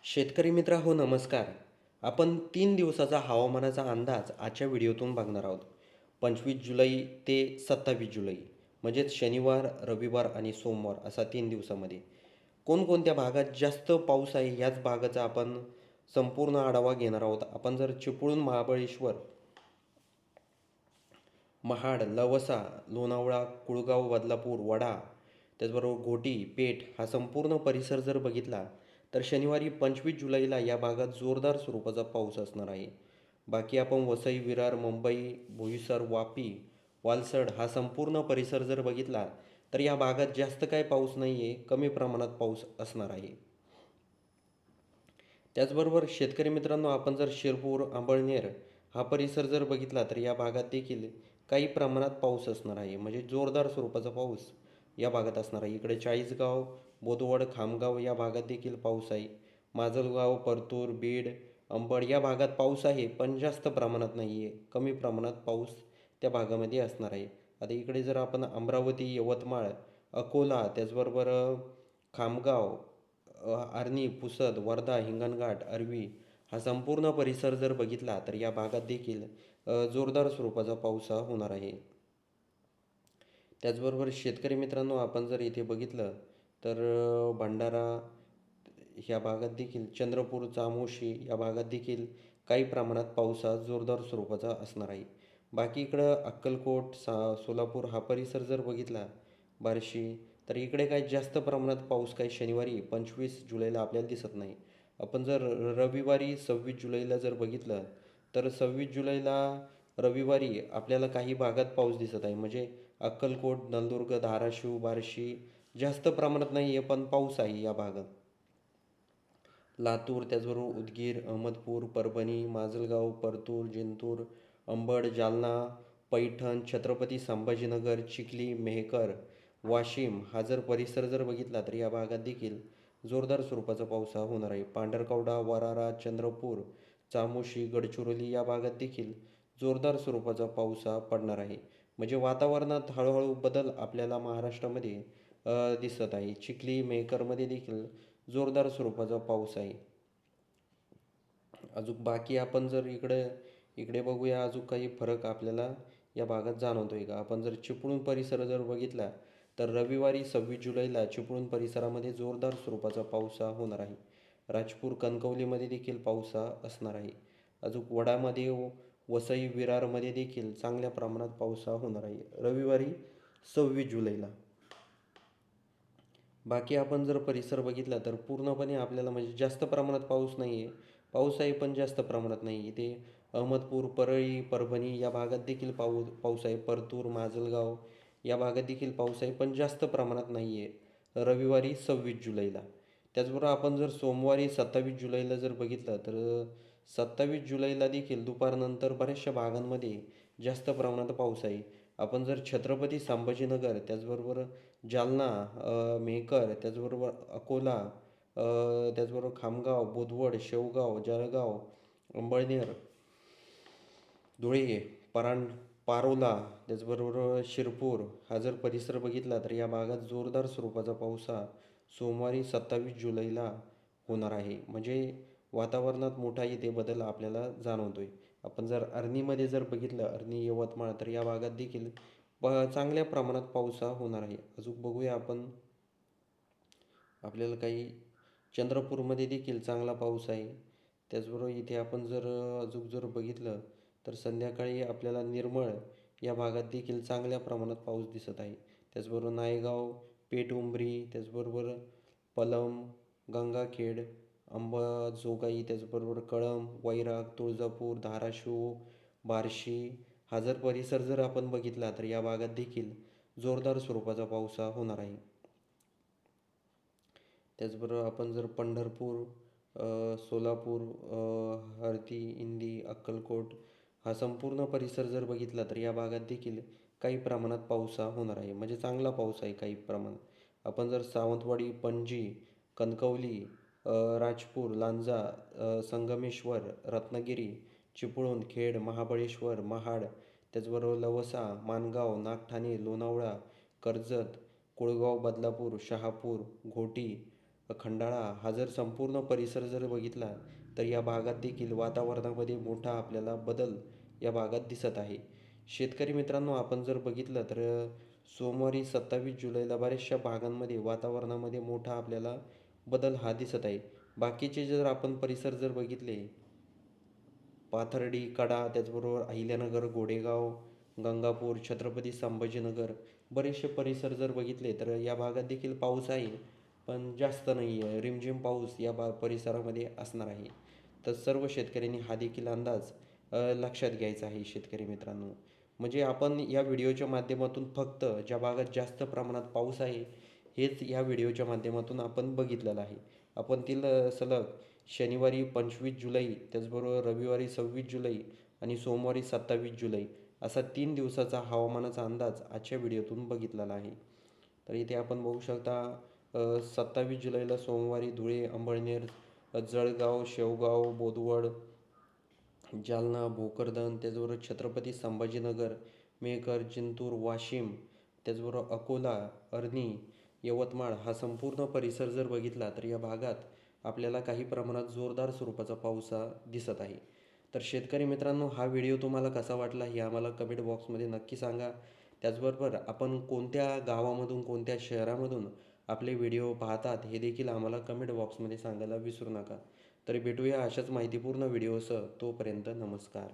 शेतकरी मित्र हो नमस्कार. आपण 3 दिवसाचा हवामानाचा अंदाज आजच्या व्हिडिओतून बघणार आहोत. 25 जुलै ते 27 जुलै म्हणजेच शनिवार, रविवार आणि सोमवार असा 3 दिवसामध्ये. कोणकोणत्या भागात जास्त पाऊस आहे ह्याच भागाचा आपण संपूर्ण आढावा घेणार आहोत. आपण जर चिपळूण, महाबळेश्वर, महाड, लवसा, लोणावळा, कुळगाव, बदलापूर, वडा, त्याचबरोबर घोटी, पेठ हा संपूर्ण परिसर जर बघितला तर शनिवारी 25 जुलैला या भागात जोरदार स्वरूपाचा पाऊस असणार आहे. बाकी आपण वसई, विरार, मुंबई, बोईसर, वापी, वालसड हा संपूर्ण परिसर जर बघितला तर या भागात जास्त काय पाऊस नाही आहे, कमी प्रमाणात पाऊस असणार आहे. त्याचबरोबर शेतकरी मित्रांनो, आपण जर शिरपूर, अंबळनेर हा परिसर जर बघितला तर या भागात देखील काही प्रमाणात पाऊस असणार आहे, म्हणजे जोरदार स्वरूपाचा पाऊस या भागात असणार आहे. इकडे चाळीसगाव, बोदवड, खामगाव या भागात देखील पाऊस आहे. माजलगाव, परतूर, बीड, अंबड या भागात पाऊस आहे, पण जास्त प्रमाणात नाही आहे, कमी प्रमाणात पाऊस त्या भागामध्ये असणार आहे. आता इकडे जर आपण अमरावती, यवतमाळ, अकोला, त्याचबरोबर खामगाव, आर्णी, पुसद, वर्धा, हिंगणघाट, आर्वी हा संपूर्ण परिसर जर बघितला तर या भागात देखील जोरदार स्वरूपाचा पाऊस हा होणार आहे. त्याचबरोबर शेतकरी मित्रांनो, आपण जर इथे बघितलं तर भंडारा ह्या भागात देखील, चंद्रपूर, चामोशी या भागात देखील काही प्रमाणात पाऊस हा जोरदार स्वरूपाचा असणार आहे. बाकी इकडं अक्कलकोट, सोलापूर हा परिसर जर बघितला, बार्शी, तर इकडे काही जास्त प्रमाणात पाऊस काही शनिवारी 25 जुलैला आपल्याला दिसत नाही. आपण जर रविवारी 26 जुलैला जर बघितलं तर 26 जुलैला रविवारी आपल्याला काही भागात पाऊस दिसत आहे, म्हणजे अक्कलकोट, नंदुरबार, धाराशिव, बार्शी जास्त प्रमाणात नाही आहे, पण पाऊस आहे या भागात. लातूर, त्याचबरोबर उदगीर, अहमदपूर, परभणी, माजलगाव, परतूर, जिंतूर, अंबड, जालना, पैठण, छत्रपती संभाजीनगर, चिखली, मेहकर, वाशिम हा जर परिसर जर बघितला तर या भागात देखील जोरदार स्वरूपाचा पाऊस हा होणार आहे. पांढरकवडा, वरारा, चंद्रपूर, चामोशी, गडचिरोली या भागात देखील जोरदार स्वरूपाचा पाऊस हा पडणार आहे. म्हणजे वातावरणात हळूहळू बदल आपल्याला महाराष्ट्रामध्ये दिसत आहे. चिखली, मेहकरमध्ये देखील जोरदार स्वरूपाचा पाऊस आहे. अजून बाकी आपण जर इकडे इकडे बघूया, अजून काही फरक आपल्याला या भागात जाणवतोय का. आपण जर चिपळूण परिसर जर बघितला तर रविवारी 26 जुलैला चिपळूण परिसरामध्ये जोरदार स्वरूपाचा पाऊस हा होणार आहे. राजपूर, कणकवलीमध्ये देखील पाऊस हा असणार आहे. अजून वडामध्ये, वसई, विरारमध्ये देखील चांगल्या प्रमाणात पाऊस हा होणार आहे रविवारी 26 जुलैला. बाकी आपण जर परिसर बघितला तर पूर्णपणे आपल्याला म्हणजे जास्त प्रमाणात पाऊस नाही आहे. पाऊस आहे पण जास्त प्रमाणात नाही. इथे अहमदपूर, परळी, परभणी या भागात देखील पाऊस आहे. परतूर, माजलगाव या भागात देखील पाऊस आहे, पण जास्त प्रमाणात नाही आहे रविवारी 26 जुलैला. त्याचबरोबर आपण जर सोमवारी 27 जुलैला जर बघितलं तर 27 जुलैला देखील दुपारनंतर बऱ्याचशा भागांमध्ये जास्त प्रमाणात पाऊस आहे. आपण जर छत्रपती संभाजीनगर, त्याचबरोबर जालना, मेहकर, त्याचबरोबर अकोला, त्याचबरोबर खामगाव, बोदवड, शेवगाव, जळगाव, अंबळनेर, धुळे, पारोला, त्याचबरोबर शिरपूर हा जर परिसर बघितला तर या भागात जोरदार स्वरूपाचा पाऊस हा सोमवारी 27 जुलैला होणार आहे. म्हणजे वातावरणात मोठा इथे बदल आपल्याला जाणवतोय. आपण जर अरनीमध्ये जर बघितलं, अरनी, यवतमाळ, तर या भागात देखील चांगल्या प्रमाणात पाऊस हा होणार आहे. अजून बघूया आपण, आपल्याला काही चंद्रपूरमध्ये देखील चांगला पाऊस आहे. त्याचबरोबर इथे आपण जर अजून जर बघितलं तर संध्याकाळी आपल्याला निर्मळ या भागात देखील चांगल्या प्रमाणात पाऊस दिसत आहे. त्याचबरोबर नायगाव, पेठउंबरी, त्याचबरोबर पलम, गंगाखेड, अंबाजोगाई, त्याचबरोबर कळंब, वैराग, तुळजापूर, धाराशिव, बार्शी हा जर परिसर जर आपण बघितला तर या भागात देखील जोरदार स्वरूपाचा पाऊस हा होणार आहे. त्याचबरोबर आपण जर पंढरपूर, सोलापूर, हर्दी, इंदी, अक्कलकोट हा संपूर्ण परिसर जर बघितला तर या भागात देखील काही प्रमाणात पाऊस हा होणार आहे, म्हणजे चांगला पाऊस आहे काही प्रमाणात. आपण जर सावंतवाडी, पणजी, कणकवली, राजपूर, लांजा, संगमेश्वर, रत्नागिरी, चिपळूण, खेड, महाबळेश्वर, महाड, त्याचबरोबर लवसा, माणगाव, नागठाणे, लोणावळा, कर्जत, कुळगाव, बदलापूर, शहापूर, घोटी, खंडाळा हा जर संपूर्ण परिसर जर बघितला तर या भागात देखील वातावरणामध्ये मोठा आपल्याला बदल या भागात दिसत आहे. शेतकरी मित्रांनो, आपण जर बघितलं तर सोमवारी 27 जुलैला बऱ्याचशा भागांमध्ये वातावरणामध्ये मोठा आपल्याला बदल हा दिसत आहे. बाकीचे जर आपण परिसर जर बघितले, पाथर्डी, कडा, त्याचबरोबर अहिल्यानगर, गोडेगाव, गंगापूर, छत्रपती संभाजीनगर बरेचसे परिसर जर बघितले तर या भागात देखील पाऊस आहे, पण जास्त नाही आहे. रिमझिम पाऊस या परिसरामध्ये असणार आहे. तर सर्व शेतकऱ्यांनी हा देखील अंदाज लक्षात घ्यायचा आहे शेतकरी मित्रांनो. म्हणजे आपण या व्हिडिओच्या माध्यमातून फक्त ज्या भागात जास्त प्रमाणात पाऊस आहे, हेच या व्हिडिओच्या माध्यमातून आपण बघितलेलं आहे. आपण सलग शनिवारी 25 जुलै, त्याचबरोबर रविवारी 26 जुलै आणि सोमवारी 27 जुलै असा 3 दिवसाचा हवामानाचा अंदाज आजच्या व्हिडिओतून बघितलेला आहे. तर इथे आपण बघू शकता 27 जुलैला सोमवारी धुळे, अंबळनेर, जळगाव, शेवगाव, बोदवड, जालना, भोकरदन, त्याचबरोबर छत्रपती संभाजीनगर, मेहकर, जिंतूर, वाशिम, त्याचबरोबर अकोला, अर्नी, यवतमाळ हा संपूर्ण परिसर जर बघितला तर या भागात आपल्याला काही प्रमाणात जोरदार स्वरूपाचा पाऊस हा दिसत आहे. तर शेतकरी मित्रांनो, हा व्हिडिओ तुम्हाला कसा वाटला हे आम्हाला कमेंट बॉक्समध्ये नक्की सांगा. त्याचबरोबर आपण कोणत्या गावामधून, कोणत्या शहरामधून आपले व्हिडिओ पाहतात हे देखील आम्हाला कमेंट बॉक्समध्ये सांगायला विसरू नका. तर भेटूया अशाच माहितीपूर्ण व्हिडिओसह. तोपर्यंत नमस्कार.